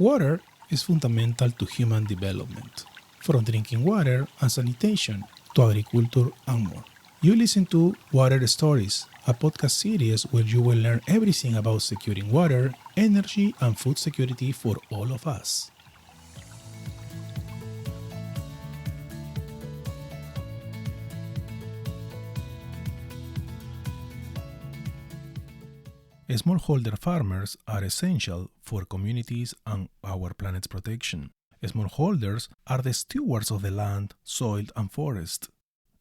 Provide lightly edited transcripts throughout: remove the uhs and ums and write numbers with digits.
Water is fundamental to human development, from drinking water and sanitation to agriculture and more. You listen to Water Stories, a podcast series where you will learn everything about securing water, energy, and food security for all of us. Smallholder farmers are essential for communities and our planet's protection. Smallholders are the stewards of the land, soil, and forest.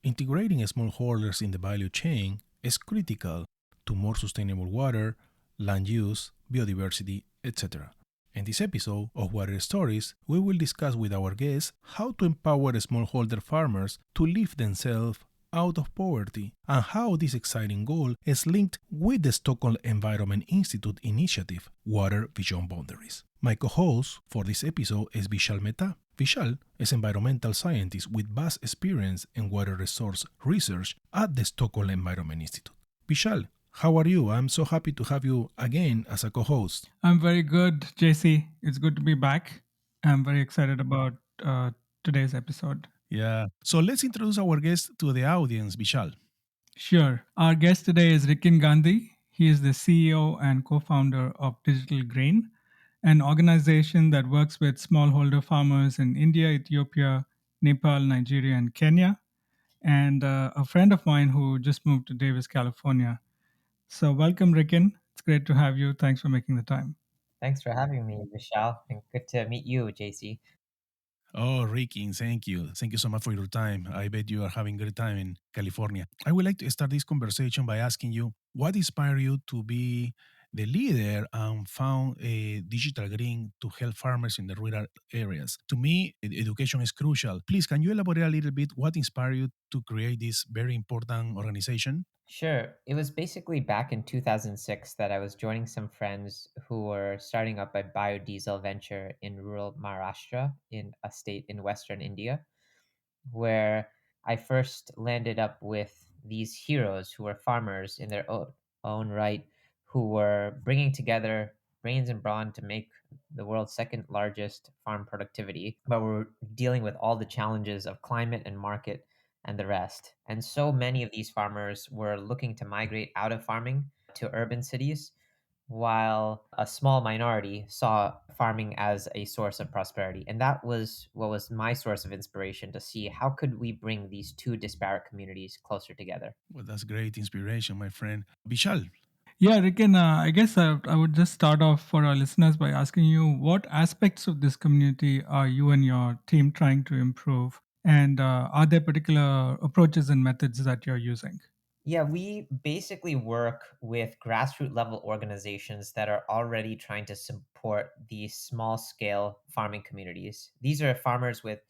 Integrating smallholders in the value chain is critical to more sustainable water, land use, biodiversity, etc. In this episode of Water Stories, we will discuss with our guests how to empower smallholder farmers to lift themselves out of poverty and how this exciting goal is linked with the Stockholm Environment Institute initiative, Water Beyond Boundaries. My co-host for this episode is Vishal Mehta. Vishal is environmental scientist with vast experience in water resource research at the Stockholm Environment Institute. Vishal, how are you? I'm so happy to have you again as a co-host. I'm very good, JC. It's good to be back. I'm very excited about today's episode. Yeah. So let's introduce our guest to the audience, Vishal. Sure. Our guest today is Rikin Gandhi. He is the CEO and co founder of Digital Grain, an organization that works with smallholder farmers in India, Ethiopia, Nepal, Nigeria, and Kenya, and a friend of mine who just moved to Davis, California. So, welcome, Rikin. It's great to have you. Thanks for making the time. Thanks for having me, Vishal, and good to meet you, JC. Oh, Ricky, thank you. Thank you so much for your time. I bet you are having a great time in California. I would like to start this conversation by asking you what inspired you to be the leader and found a digital green to help farmers in the rural areas. To me, education is crucial. Please, can you elaborate a little bit what inspired you to create this very important organization? Sure. It was basically back in 2006 that I was joining some friends who were starting up a biodiesel venture in rural Maharashtra, in a state in Western India, where I first landed up with these heroes who were farmers in their own right, who were bringing together brains and brawn to make the world's second largest farm productivity, but were dealing with all the challenges of climate and market and the rest. And so many of these farmers were looking to migrate out of farming to urban cities, while a small minority saw farming as a source of prosperity. And that was what was my source of inspiration to see how could we bring these two disparate communities closer together. Well, that's great inspiration, my friend. Vishal. Yeah, Rikin, I guess I would just start off for our listeners by asking you what aspects of this community are you and your team trying to improve? And are there particular approaches and methods that you're using? Yeah, we basically work with grassroots level organizations that are already trying to support these small scale farming communities. These are farmers with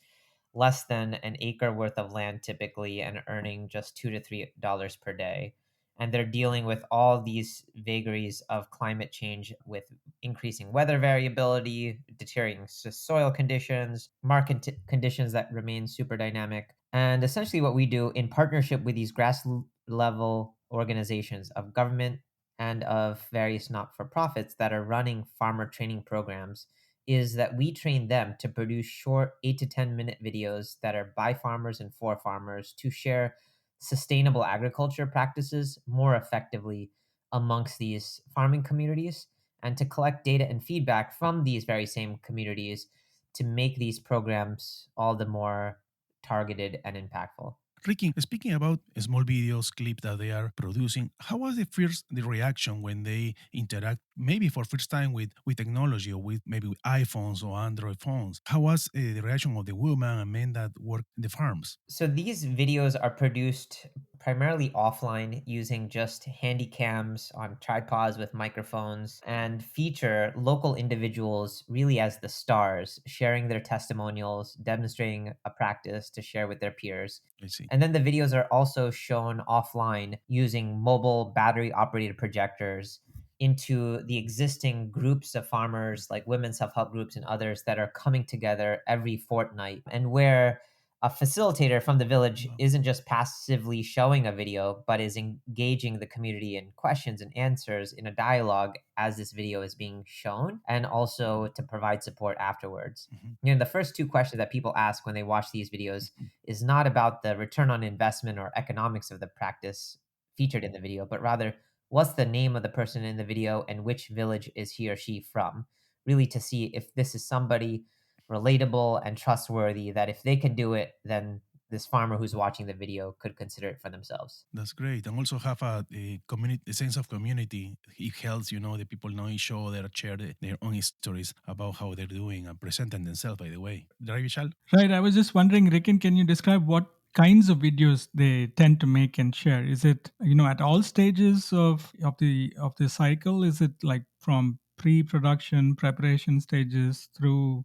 less than an acre worth of land typically and earning just $2 to $3 per day. And they're dealing with all these vagaries of climate change with increasing weather variability, deteriorating soil conditions, market conditions that remain super dynamic. And essentially, what we do in partnership with these grass level organizations of government and of various not for profits that are running farmer training programs is that we train them to produce short 8 to 10-minute videos that are by farmers and for farmers to share sustainable agriculture practices more effectively amongst these farming communities and to collect data and feedback from these very same communities to make these programs all the more targeted and impactful. Ricky, speaking about small videos, clips that they are producing, how was the reaction when they interact maybe for first time with technology or with maybe with iPhones or Android phones? How was the reaction of the women and men that work in the farms? So these videos are produced primarily offline using just handy cams on tripods with microphones and feature local individuals really as the stars, sharing their testimonials, demonstrating a practice to share with their peers. I see. And then the videos are also shown offline using mobile battery operated projectors into the existing groups of farmers like women's self-help groups and others that are coming together every fortnight and where A facilitator from the village Wow. isn't just passively showing a video, but is engaging the community in questions and answers in a dialogue as this video is being shown, and also to provide support afterwards. Mhm, The first two questions that people ask when they watch these videos mhm. is not about the return on investment or economics of the practice featured in the video, but rather what's the name of the person in the video and which village is he or she from? Really to see if this is somebody relatable and trustworthy that if they can do it, then this farmer who's watching the video could consider it for themselves. That's great. And also have a community, a sense of community. It helps, the people know each other, share their own stories about how they're doing and presenting themselves, by the way. Right, Vishal? Right. I was just wondering, Rikin, can you describe what kinds of videos they tend to make and share? Is it, at all stages of the cycle? Is it like from pre-production, preparation stages through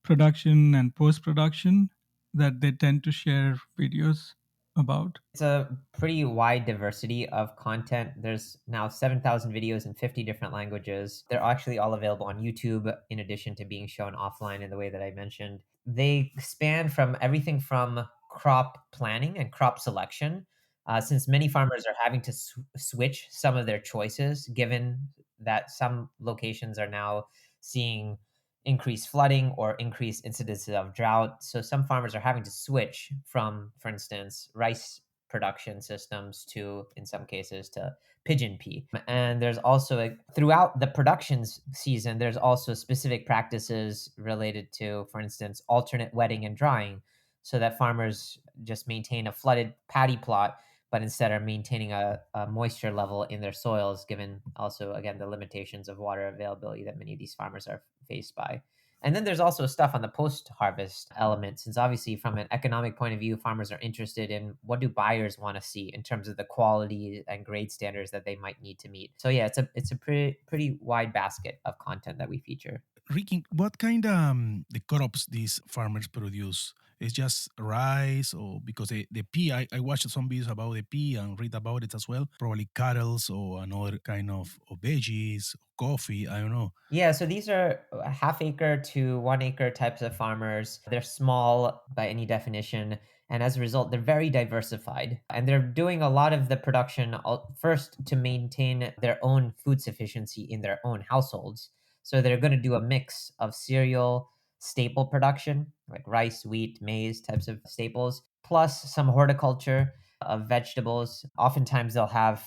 production and post-production that they tend to share videos about? It's a pretty wide diversity of content. There's now 7,000 videos in 50 different languages. They're actually all available on YouTube in addition to being shown offline in the way that I mentioned. They span from everything from crop planning and crop selection, since many farmers are having to switch some of their choices given that some locations are now seeing increased flooding or increased incidences of drought. So some farmers are having to switch from, for instance, rice production systems to, in some cases, to pigeon pea. And there's also throughout the productions season, there's also specific practices related to, for instance, alternate wetting and drying, so that farmers just maintain a flooded paddy plot, but instead are maintaining a moisture level in their soils, given also, again, the limitations of water availability that many of these farmers are faced by. And then there's also stuff on the post-harvest element, since obviously from an economic point of view, farmers are interested in what do buyers want to see in terms of the quality and grade standards that they might need to meet. So yeah, it's a pretty wide basket of content that we feature. Ricky, what kind the crops these farmers produce? It's just rice, or because the pea, I watched some videos about the pea and read about it as well. Probably cattle or another kind of veggies, coffee, I don't know. Yeah, so these are half acre to 1 acre types of farmers. They're small by any definition. And as a result, they're very diversified. And they're doing a lot of the production first to maintain their own food sufficiency in their own households. So they're going to do a mix of cereal, staple production, like rice, wheat, maize types of staples, plus some horticulture of vegetables. Oftentimes they'll have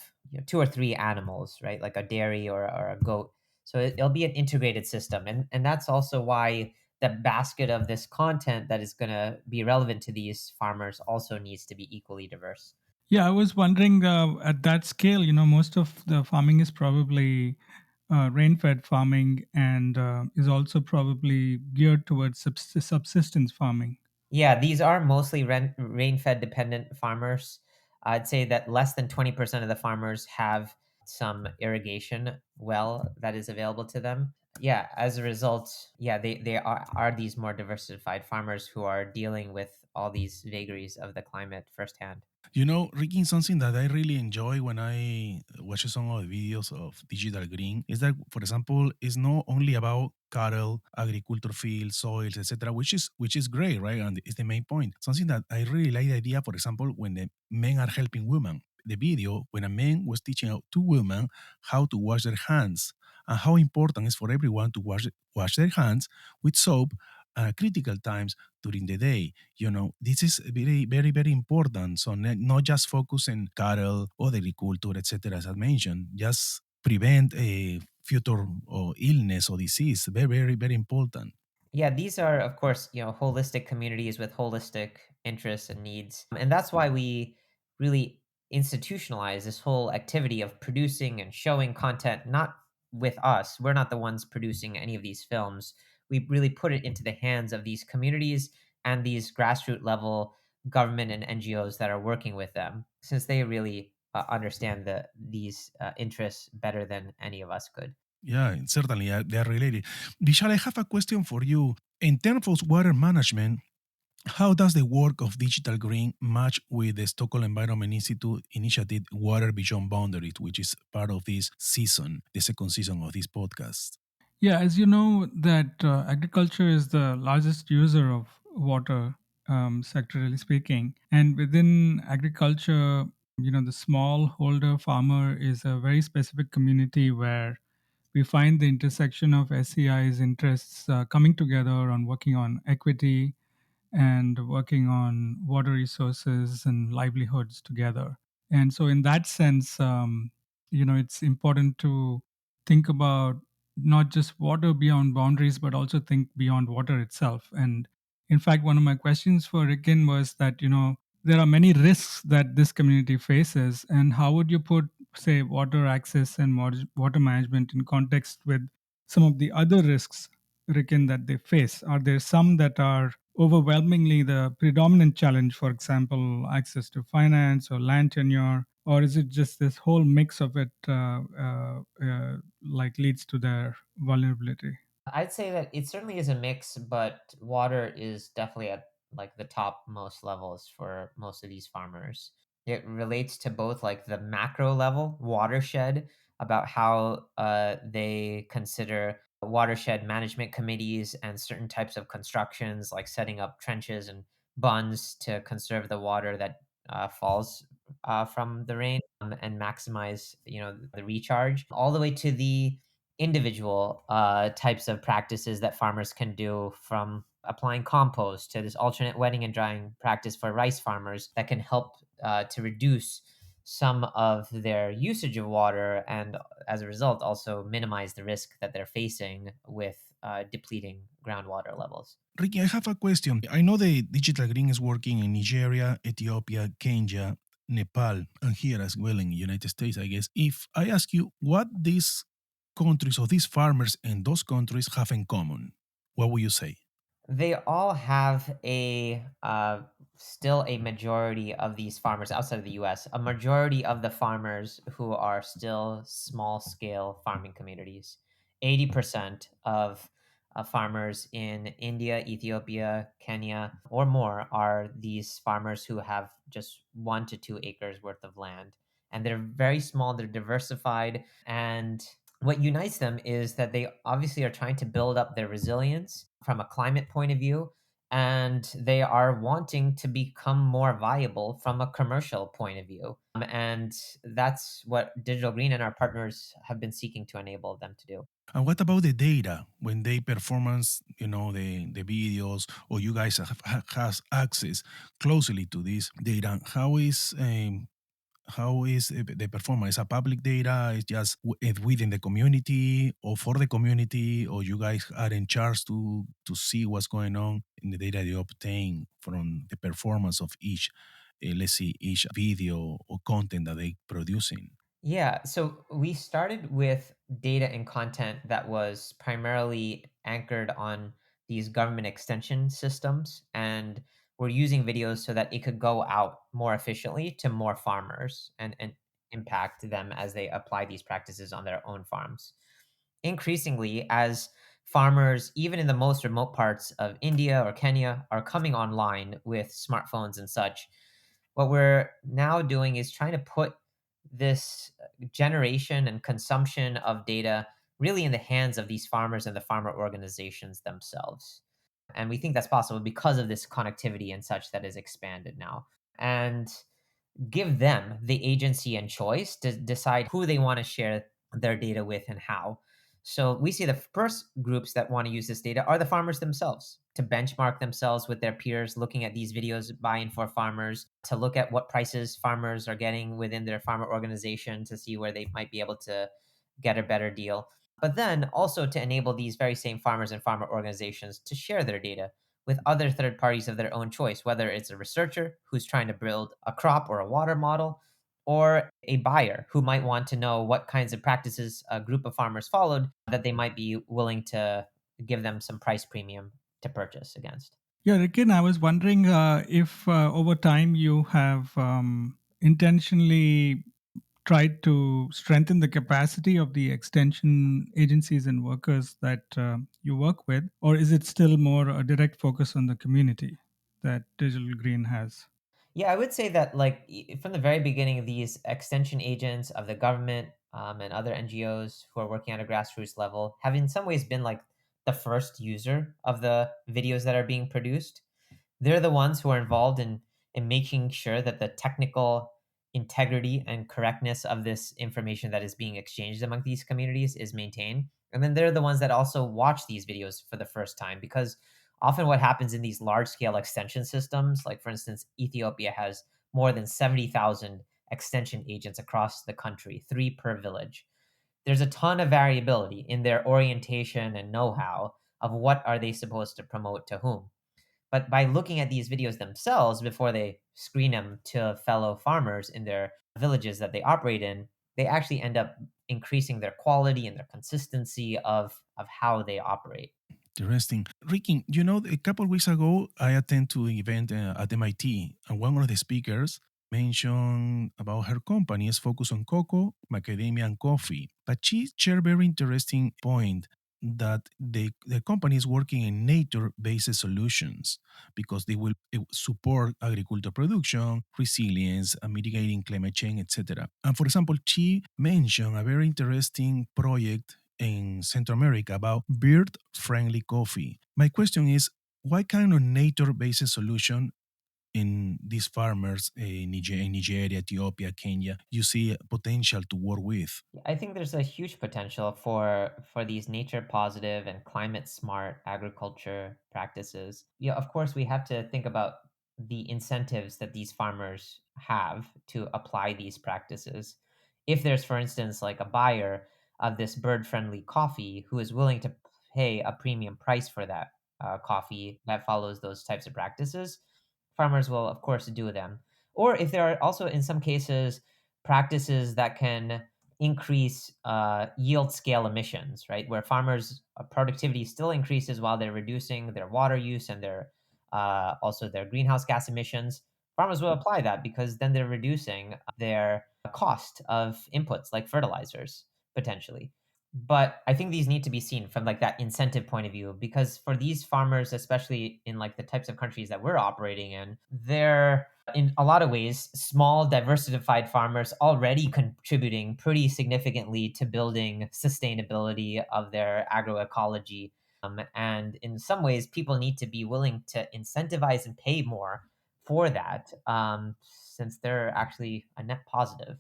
two or three animals, right? Like a dairy or a goat, so it'll be an integrated system. And that's also why the basket of this content that is going to be relevant to these farmers also needs to be equally diverse. Yeah, I was wondering at that scale, most of the farming is probably rain fed farming and is also probably geared towards subsistence farming. Yeah, these are mostly rain fed dependent farmers. I'd say that less than 20% of the farmers have some irrigation well that is available to them. Yeah, as a result, yeah, they are these more diversified farmers who are dealing with all these vagaries of the climate firsthand. Ricky, something that I really enjoy when I watch some of the videos of Digital Green is that, for example, it's not only about cattle, agriculture fields, soils, etc., which is great, right? And it's the main point. Something that I really like the idea, for example, when the men are helping women. The video when a man was teaching out two women how to wash their hands and how important it is for everyone to wash their hands with soap at critical times during the day. This is very, very, very important. So not just focus on cattle or the agriculture, etc., as I mentioned, just prevent a future or illness or disease. Very, very, very important. Yeah, these are, of course, holistic communities with holistic interests and needs. And that's why we really institutionalize this whole activity of producing and showing content, not with us. We're not the ones producing any of these films. We really put it into the hands of these communities and these grassroots level government and NGOs that are working with them, since they really understand these interests better than any of us could. Yeah, certainly they are related. Vishal, I have a question for you. In terms of water management, how does the work of Digital Green match with the Stockholm Environment Institute initiative Water Beyond Boundaries, which is part of this season, the second season of this podcast? Yeah, as you know, that agriculture is the largest user of water sectorally speaking. And within agriculture, the smallholder farmer is a very specific community where we find the intersection of SCI's interests coming together on working on equity and working on water resources and livelihoods together. And so, in that sense, it's important to think about not just water beyond boundaries, but also think beyond water itself. And in fact, one of my questions for Rikin was that, there are many risks that this community faces. And how would you put, say, water access and water management in context with some of the other risks, Rikin, that they face? Are there some that are overwhelmingly the predominant challenge, for example, access to finance or land tenure? Or is it just this whole mix of it like leads to their vulnerability? I'd say that it certainly is a mix, but water is definitely at like the top most levels for most of these farmers. It relates to both like the macro level watershed about how they consider watershed management committees and certain types of constructions, like setting up trenches and bunds to conserve the water that falls from the rain, and maximize the recharge, all the way to the individual types of practices that farmers can do, from applying compost to this alternate wetting and drying practice for rice farmers that can help to reduce some of their usage of water, and as a result also minimize the risk that they're facing with depleting groundwater levels. Ricky, I have a question. I know the digital green is working in Nigeria, Ethiopia, Kenya, Nepal, and here as well in the United States, I guess. If I ask you what these countries or these farmers in those countries have in common, what would you say? They all have a still a majority of these farmers outside of the US, a majority of the farmers who are still small scale farming communities. 80% of farmers in India, Ethiopia, Kenya, or more are these farmers who have just 1 to 2 acres worth of land. And they're very small, they're diversified, and what unites them is that they obviously are trying to build up their resilience from a climate point of view, and they are wanting to become more viable from a commercial point of view. And that's what Digital Green and our partners have been seeking to enable them to do. And what about the data when they performance, the videos, or you guys has access closely to this data? How is the performance? Is a public data? Is just within the community or for the community, or you guys are in charge to see what's going on in the data you obtain from the performance of each, let's see, each video or content that they producing? Yeah, so we started with data and content that was primarily anchored on these government extension systems, and we're using videos so that it could go out more efficiently to more farmers and impact them as they apply these practices on their own farms. Increasingly, as farmers, even in the most remote parts of India or Kenya, are coming online with smartphones and such, what we're now doing is trying to put this generation and consumption of data really in the hands of these farmers and the farmer organizations themselves. And we think that's possible because of this connectivity and such that is expanded now. And give them the agency and choice to decide who they want to share their data with and how. So we see the first groups that want to use this data are the farmers themselves, to benchmark themselves with their peers, looking at these videos, buying for farmers, to look at what prices farmers are getting within their farmer organization to see where they might be able to get a better deal. But then also to enable these very same farmers and farmer organizations to share their data with other third parties of their own choice, whether it's a researcher who's trying to build a crop or a water model, or a buyer who might want to know what kinds of practices a group of farmers followed that they might be willing to give them some price premium to purchase against. Yeah, Rikin, I was wondering if over time you have intentionally tried to strengthen the capacity of the extension agencies and workers that you work with, or is it still more a direct focus on the community that Digital Green has? Yeah, I would say that like from the very beginning, these extension agents of the government, and other NGOs who are working at a grassroots level have in some ways been like the first user of the videos that are being produced. They're the ones who are involved in making sure that the technical integrity and correctness of this information that is being exchanged among these communities is maintained. And then they're the ones that also watch these videos for the first time, because often what happens in these large scale extension systems, like for instance, Ethiopia has more than 70,000 extension agents across the country, 3 per village. There's a ton of variability in their orientation and know-how of what are they supposed to promote to whom. But by looking at these videos themselves before they screen them to fellow farmers in their villages that they operate in, they actually end up increasing their quality and their consistency of how they operate. Interesting. Ricky, you know, a couple of weeks ago, I attended to an event at MIT, and one of the speakers mentioned about her company is focused on cocoa, macadamia, and coffee. But she shared a very interesting point that the company is working in nature-based solutions because they will support agriculture production, resilience, and mitigating climate change, etc. And for example, she mentioned a very interesting project in Central America about bird friendly coffee. My question is, what kind of nature based solution in these farmers in Nigeria, Ethiopia, Kenya, you see potential to work with? I think there's a huge potential for these nature positive and climate smart agriculture practices. Yeah, of course we have to think about the incentives that these farmers have to apply these practices. If there's, for instance, like a buyer of this bird friendly coffee who is willing to pay a premium price for that coffee that follows those types of practices, farmers will, of course, do them. Or if there are also, in some cases, practices that can increase yield scale emissions, right? Where farmers' productivity still increases while they're reducing their water use and their also their greenhouse gas emissions. Farmers will apply that because then they're reducing their cost of inputs like fertilizers potentially. But I think these need to be seen from like that incentive point of view, because for these farmers, especially in like the types of countries that we're operating in, they're in a lot of ways small diversified farmers already contributing pretty significantly to building sustainability of their agroecology. And in some ways people need to be willing to incentivize and pay more for that, since they're actually a net positive.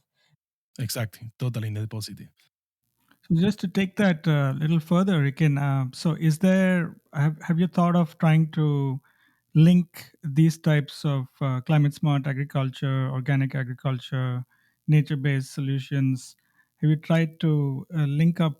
Exactly, totally net positive. So just to take that a little further, Rikin, so is there, have you thought of trying to link these types of climate smart agriculture, organic agriculture, nature based solutions? Have you tried to link up,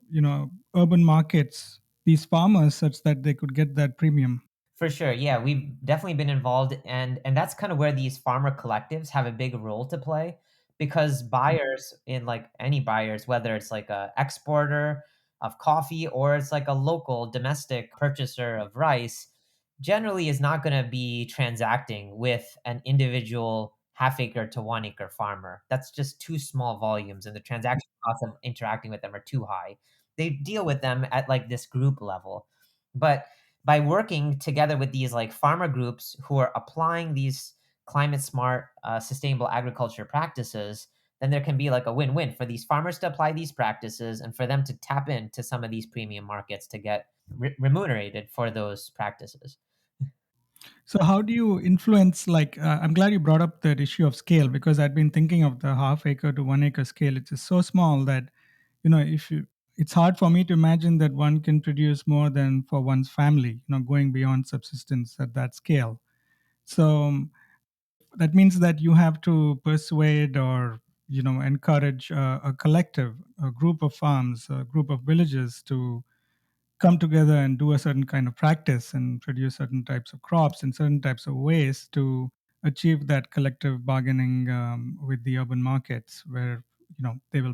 urban markets, these farmers, such that they could get that premium? For sure. Yeah, we've definitely been involved, and that's kind of where these farmer collectives have a big role to play, because buyers, in like any buyers, whether it's like a exporter of coffee or it's like a local domestic purchaser of rice, generally is not going to be transacting with an individual half acre to 1 acre farmer. That's just too small volumes and the transaction costs of interacting with them are too high. They deal with them at like this group level. But by working together with these like farmer groups who are applying these climate smart sustainable agriculture practices, then there can be like a win-win for these farmers to apply these practices and for them to tap into some of these premium markets to get remunerated for those practices. So, how do you influence? Like, I'm glad you brought up that issue of scale, because I'd been thinking of the half acre to 1 acre scale. It's just so small that, if you, it's hard for me to imagine that one can produce more than for one's family, going beyond subsistence at that scale. So, that means that you have to persuade or, encourage a collective, a group of farms, a group of villages to come together and do a certain kind of practice and produce certain types of crops in certain types of ways to achieve that collective bargaining with the urban markets where they will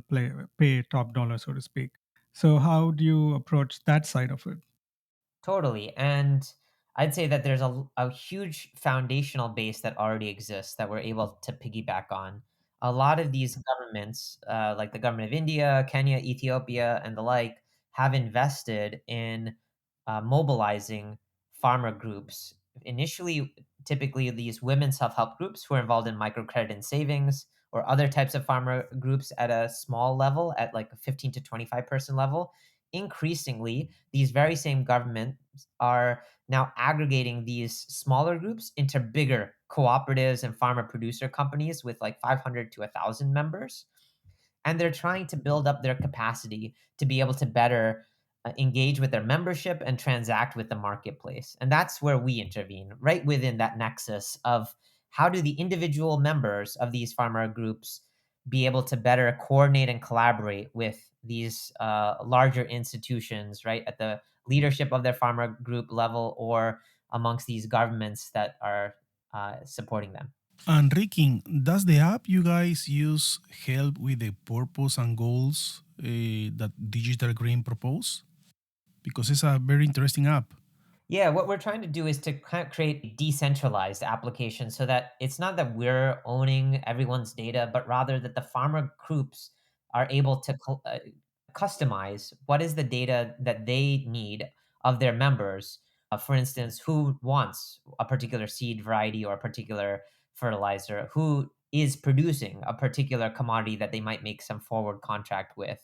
pay top dollar, so to speak. So how do you approach that side of it? Totally. And I'd say that there's a huge foundational base that already exists that we're able to piggyback on. A lot of these governments, like the government of India, Kenya, Ethiopia, and the like, have invested in mobilizing farmer groups. Initially, typically these women's self-help groups who are involved in microcredit and savings, or other types of farmer groups at a small level, at like a 15 to 25 person level, increasingly, these very same governments are now aggregating these smaller groups into bigger cooperatives and farmer producer companies with like 500 to 1,000 members. And they're trying to build up their capacity to be able to better engage with their membership and transact with the marketplace. And that's where we intervene, right within that nexus of how do the individual members of these farmer groups be able to better coordinate and collaborate with these larger institutions, right, at the leadership of their farmer group level or amongst these governments that are supporting them. And Ricky, does the app you guys use help with the purpose and goals that Digital Green propose? Because it's a very interesting app. Yeah, what we're trying to do is to kind of create a decentralized application so that it's not that we're owning everyone's data, but rather that the farmer groups are able to customize what is the data that they need of their members. For instance, who wants a particular seed variety or a particular fertilizer, who is producing a particular commodity that they might make some forward contract with.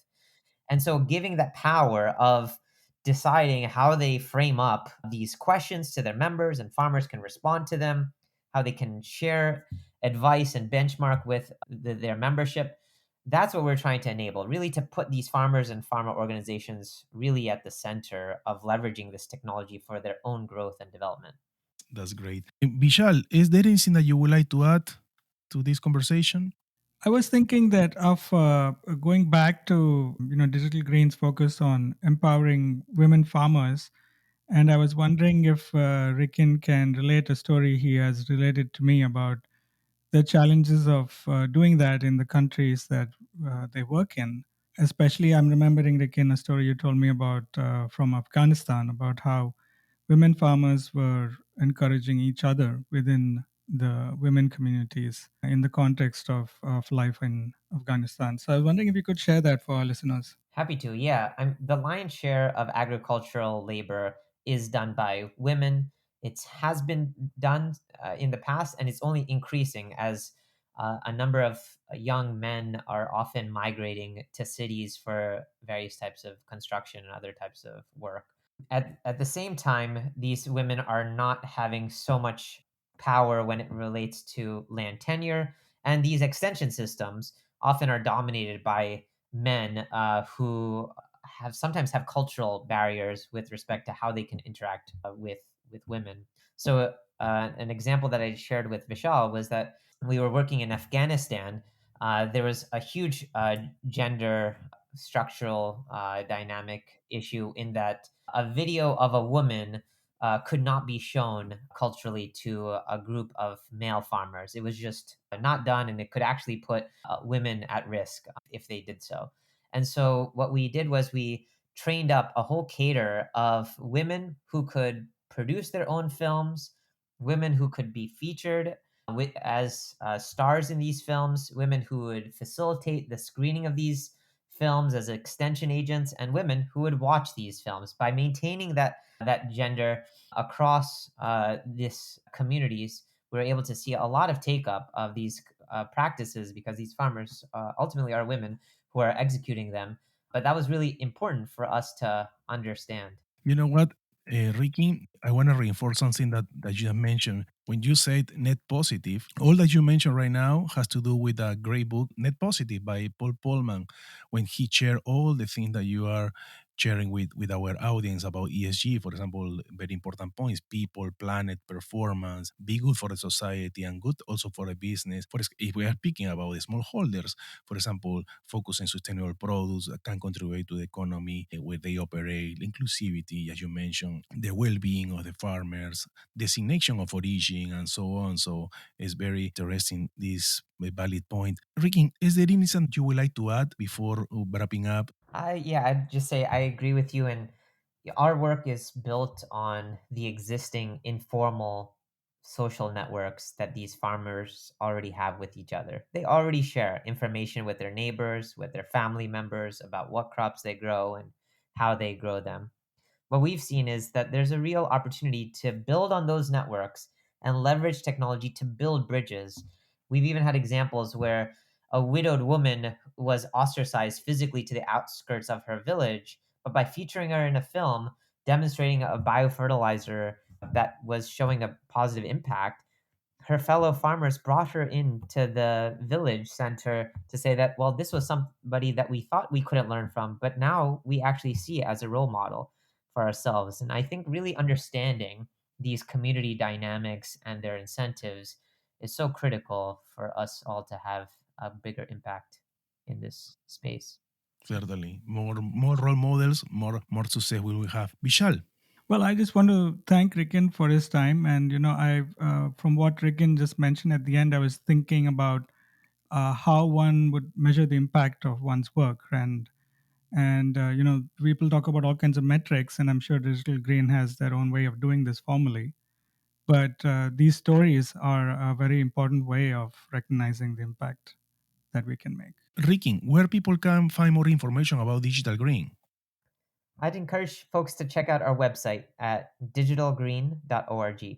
And so giving that power of deciding how they frame up these questions to their members and farmers can respond to them, how they can share advice and benchmark with their membership. That's what we're trying to enable, really to put these farmers and farmer organizations really at the center of leveraging this technology for their own growth and development. That's great. Vishal, is there anything that you would like to add to this conversation? I was thinking that of going back to Digital Green's focus on empowering women farmers, and I was wondering if Rikin can relate a story he has related to me about the challenges of doing that in the countries that they work in. Especially, I'm remembering, Rikin, a story you told me about from Afghanistan about how women farmers were encouraging each other within the women communities in the context of life in Afghanistan. So I was wondering if you could share that for our listeners. Happy to. Yeah. The lion's share of agricultural labor is done by women. It has been done in the past, and it's only increasing as a number of young men are often migrating to cities for various types of construction and other types of work. At the same time, these women are not having so much power when it relates to land tenure, and these extension systems often are dominated by men who have sometimes have cultural barriers with respect to how they can interact with women. So an example that I shared with Vishal was that we were working in Afghanistan. There was a huge gender structural dynamic issue in that a video of a woman could not be shown culturally to a group of male farmers. It was just not done, and it could actually put women at risk if they did so. And so, what we did was we trained up a whole cadre of women who could produce their own films, women who could be featured as stars in these films, women who would facilitate the screening of these films as extension agents, and women who would watch these films. By maintaining that gender across this communities, we were able to see a lot of take up of these practices because these farmers ultimately are women who are executing them. But that was really important for us to understand. You know what, Ricky, I want to reinforce something that you have mentioned. When you said net positive, all that you mentioned right now has to do with a great book, Net Positive by Paul Polman, when he shared all the things that you are sharing with our audience about ESG, for example, very important points: people, planet, performance, be good for the society and good also for a business. If we are speaking about the smallholders, for example, focus on sustainable products that can contribute to the economy where they operate, inclusivity, as you mentioned, the well-being of the farmers, designation of origin, and so on. So it's very interesting, this valid point. Ricky, is there anything you would like to add before wrapping up? I'd just say I agree with you. And our work is built on the existing informal social networks that these farmers already have with each other. They already share information with their neighbors, with their family members about what crops they grow and how they grow them. What we've seen is that there's a real opportunity to build on those networks and leverage technology to build bridges. We've even had examples where a widowed woman was ostracized physically to the outskirts of her village, But by featuring her in a film demonstrating a biofertilizer that was showing a positive impact, her fellow farmers brought her into the village center to say that, well, this was somebody that we thought we couldn't learn from, but now we actually see as a role model for ourselves. And I think really understanding these community dynamics and their incentives is so critical for us all to have a bigger impact in this space. Certainly. More role models, more success we will have. Vishal. Well, I just want to thank Ricken for his time. And, from what Ricken just mentioned at the end, I was thinking about how one would measure the impact of one's work. And people talk about all kinds of metrics, and I'm sure Digital Green has their own way of doing this formally. But these stories are a very important way of recognizing the impact that we can make. Ricky, where people can find more information about Digital Green? I'd encourage folks to check out our website at digitalgreen.org.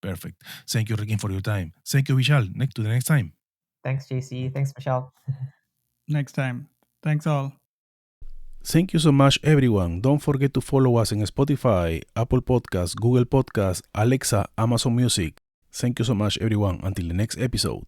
Perfect. Thank you, Ricky, for your time. Thank you, Vishal. To the next time. Thanks, JC. Thanks, Michelle. Next time. Thanks all. Thank you so much, everyone. Don't forget to follow us in Spotify, Apple Podcasts, Google Podcasts, Alexa, Amazon Music. Thank you so much, everyone. Until the next episode.